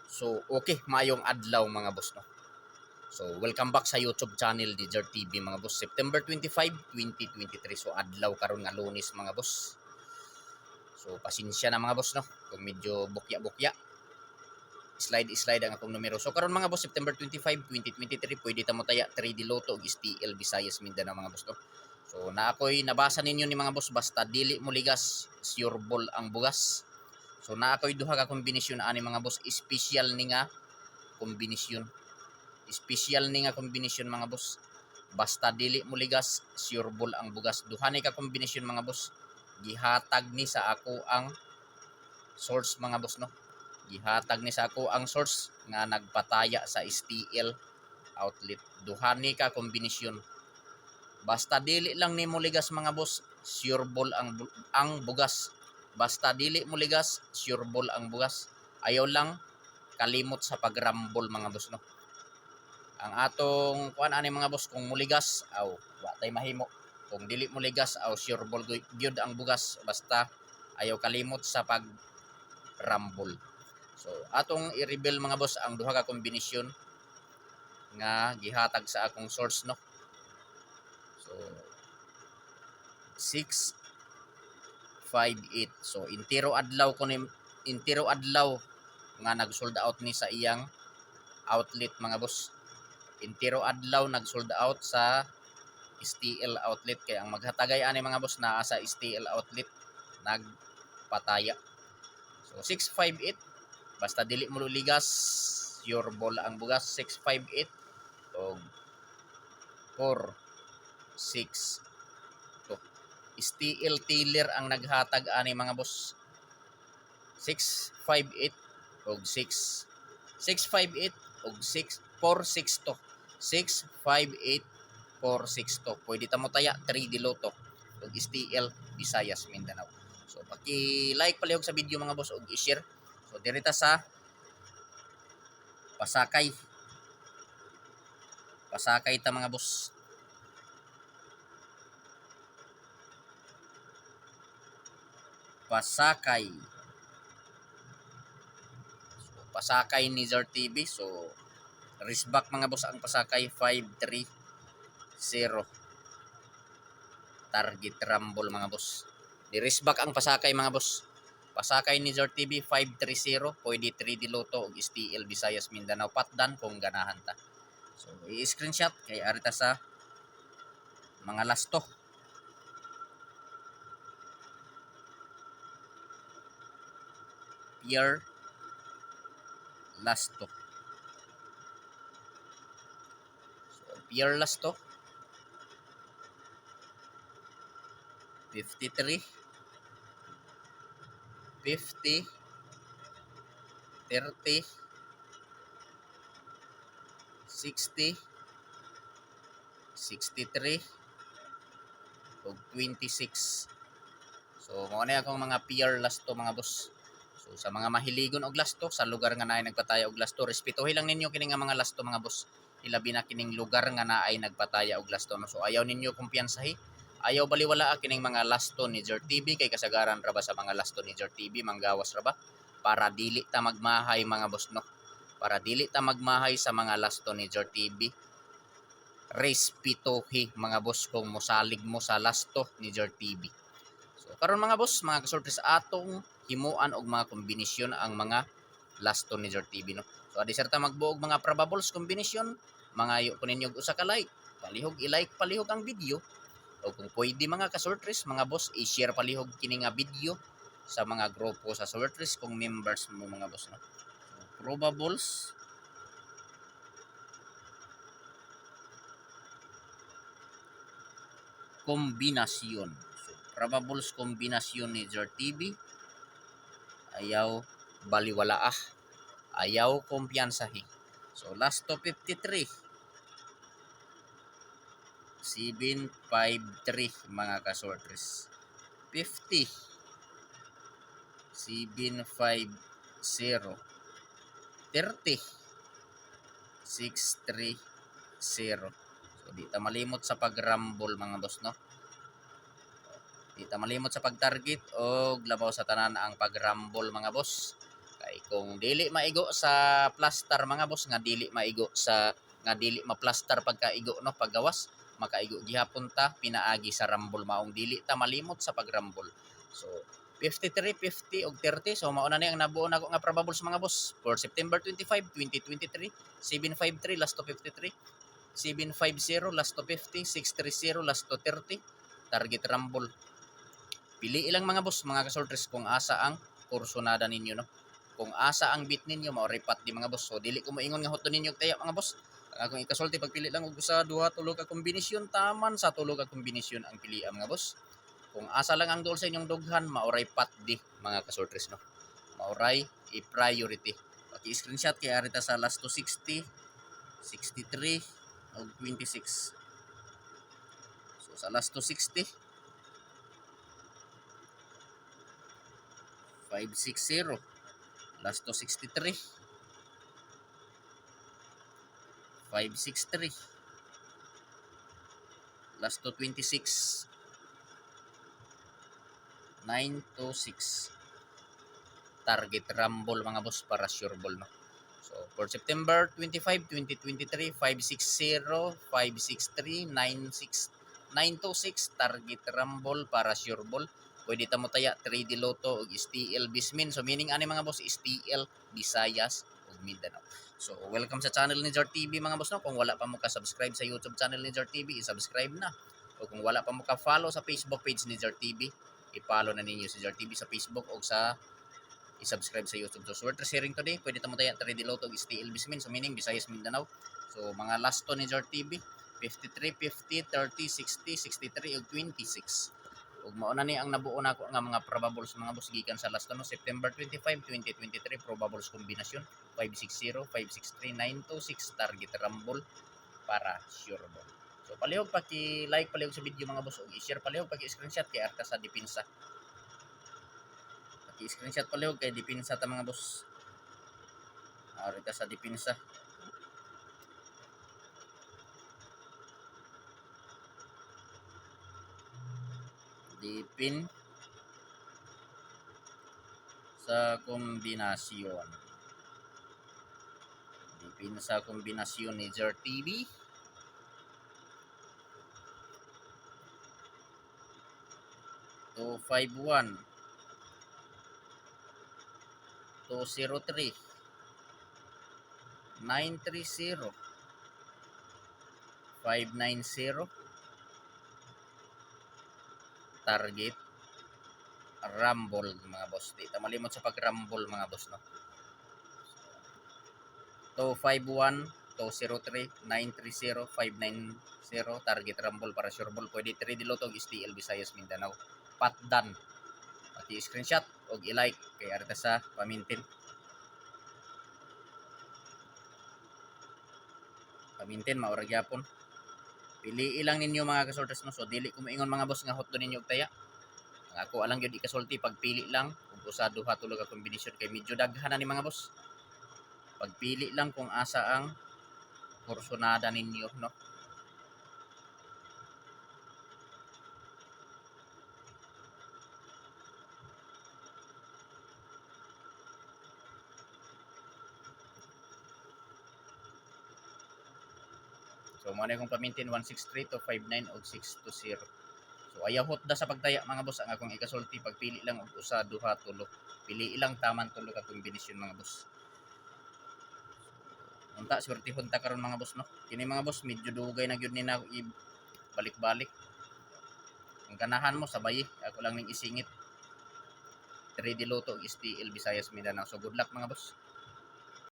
So, okay, mayong adlaw mga boss, no? So, welcome back sa YouTube channel Desert TV mga boss. September 25, 2023. So, adlaw karon nga Lunes mga boss. So, pasensya na mga boss, no? Kung medyo bukya-bukya. Slide ang akong numero. So, karon mga boss, September 25, 2023, pwede ta mo taya 3D Lotto og STL Visayas Mindanao mga boss, no? So, na ako'y nabasa ninyo ni mga boss, basta dili mo ligas, sure ball ang bugas. So, na ako'y duha ka kombinasyon ani mga boss, special ni nga kombinasyon. Special ni nga kombinasyon mga boss. Basta dili mo ligas, sure ball ang bugas. Duha ni ka kombinasyon mga boss. Gihatag ni sa ako ang source mga boss, no. Gihatag ni sa ako ang source nga nagpataya sa STL outlet. Duha ni ka kombinasyon. Basta dili lang ni mo ligas mga boss, sure ball ang bugas. Basta dili mo ligas, sure ball ang bugas. Ayaw lang kalimot sa pagrambol mga boss, no. Ang atong kuan ani mga boss, kung muligas aw wa tay mahimo. Kung dili muligas aw sure ball gyud ang bugas, basta ayaw kalimot sa pagrambol. So atong i-reveal mga boss ang duha ka kombinasyon nga gihatag sa akong source, no. So 6 5-8. So intiro adlaw nga nag-sold out ni sa iyang outlet mga boss. Intiro adlaw nag-sold out sa STL outlet, kaya ang maghatagay ani mga boss naa sa STL outlet nagpataya. So 658 basta dili mo ligas, sure ball ang bugas. 658 og 4-6. STL Taylor ang naghatag ani mga boss. 658 og 6. 658 og 6 462. 658 462. Pwede ta mo taya 3D Lotto og STL Visayas Mindanao. So paki-like palihog sa video mga boss og i-share. So dirita sa Pasakay. Pasakay ta mga boss. Pasakay. So, Pasakay ni Zar TV. So, wristback mga boss ang Pasakay 530. Target rumble mga boss. Di wristback ang Pasakay mga boss. Pasakay ni Zar TV 530. Pwede 3D Lotto og STL Visayas Mindanao. Patdan kung ganahan ta. So, i-screenshot kay arita sa mga lasto. Pierre Lasto. So, Pierre Lasto 53 50 30 60 63 ug 26. So mao na akong mga PR lasto mga boss. So sa mga mahiligon og lasto sa lugar nga naay nagpataya og lasto, respetuhin lang ninyo kini nga mga lasto mga boss. Ilabi na kining lugar nga naay nagpataya og lasto, no? So ayaw ninyo kumpiyansahi. Ayaw baliwala kining mga lasto ni Jer TV kay kasagaran ra ba sa mga lasto ni Jer TV manggawas ra ba para dili ta magmahay mga boss, no. Para dili ta magmahay sa mga lasto ni Jer TV. Respetuhi mga boss kung mosalig mo sa lasto ni Jer TV. So karon mga boss, mga kasortes atong himuan og mga kombinasyon ang mga lasto ni Jer TV, no. So adi serta magbuog mga probables kombinasyon, mangayo ko ninyo usa ka like, palihog i-like palihog ang video. O kung pwede mga kasortres, mga boss, i-share palihog kini nga video sa mga grupo sa sortres kung members mo mga boss, no. So, probables kombinasyon. So, probables kombinasyon ni Jer TV. Ayaw baliwala ayaw kumpiyansahi. So last to 53 753 mga kasortres. 50 750 30 630. So di ta malimot sa pagrambol mga boss, no. Di ta malimot sa pagtarget o labaw sa tanan ang pagrambol mga boss. Kay kung dili maigo sa plaster mga boss, nga dili maigo sa nga dili ma-plaster pagkaigo no paggawas, makaigo gihapon ta pinaagi sa rumble maong dili ta malimot sa pagrumble. So 53, 50 ug 30. So mao na ni ang nabuo nako nga probables mga boss for September 25, 2023. 753 last to 53. 750 last to 50. 630 last to 30. Target rumble. Pili ilang mga boss, mga kasortres kung asa ang kursonada ninyo no. Kung asa ang beat ninyo mao repat di mga boss. So dili ko moingon nga huton ninyo taya mga boss. Akong ikasulti pagpili lang og usa, duha, tulo ka kombinasyon, taman sa tulo ka kombinasyon ang pilian mga boss. Kung asa lang ang goal sa inyong dughan, maoray pat di mga kasortres no. Maoray i-priority. Paki-screenshot kay arita sa last to 60, 63 ug 26. So sa last to 60, 560. Last to 63, 563. Last to 26, 926. Target rumble mga boss para sure ball no. So for September 25, 2023, 560, 563, 96, 926 target rumble para sure ball. Pwede ta mo taya 3D Lotto ug STL Bismin. So meaning ani mga boss STL Visayas ug Mindanao. So welcome sa channel ni Jar TV mga boss no. Kung wala pa mo ka-subscribe sa YouTube channel ni Jar TV, i-subscribe na. O kung wala pa mo ka-follow sa Facebook page ni Jar TV, i-follow na ninyo si Jar TV sa Facebook o sa i-subscribe sa YouTube. So worth sharing today. Pwede ta mo taya 3D Lotto ug STL Bismin. So meaning Visayas Mindanao. So mga last to ni Jar TV 53, 50, 30, 60, 63 ug 26. Ug mao na ni ang nabuo nako nga mga probables mga boss gikan sa last no September 25, 2023 probables kombinasyon 560, 563, 926 target rumble para sure ball. So palihog paki-like palihog sa video mga boss ug i-share palihog paki-screenshot kay arta sa depensa. Paki-screenshot palihog kay depensa ta mga boss. Arita sa depensa. Dipin sa kombinasyon. Dipin sa kombinasyon ni Jar TV. To 51, 203, 930, 590 target rumble mga boss. Di ta malimot sa pag-rumble mga boss no. 251, 203, 930, 590 target rumble para sure ball. Pwede 3D Lotto STL Visayas Mindanao. Patdan. Pati screenshot og i-like kay arta sa pamintin. Pamintin maura gyapon. Pili ilang ninyo mga kasortes no. So dili ko moingon mga boss nga hot do ninyo og taya. Ako alang gyud ikasulti pagpili lang ug usa duha tulo ka kombinasyon kay medyo daghan na ni mga boss. Pagpili lang kung asa ang kursonada ninyo no. So mo na akong pamintin 163 to 59 og 620. So ayaw hot da sa pagtaya mga boss ang akong ikasulti pagpili lang og usa duha tulo. Pili ilang taman tulo ka kombinasyon mga boss. Unta swertihon ta karon mga boss no. Kini mga boss medyo dugay na gyud ni na balik-balik. Ang ganahan mo sabay ako lang ning isingit. 3D Lotto ug STL Visayas Mindanao. So good luck mga boss.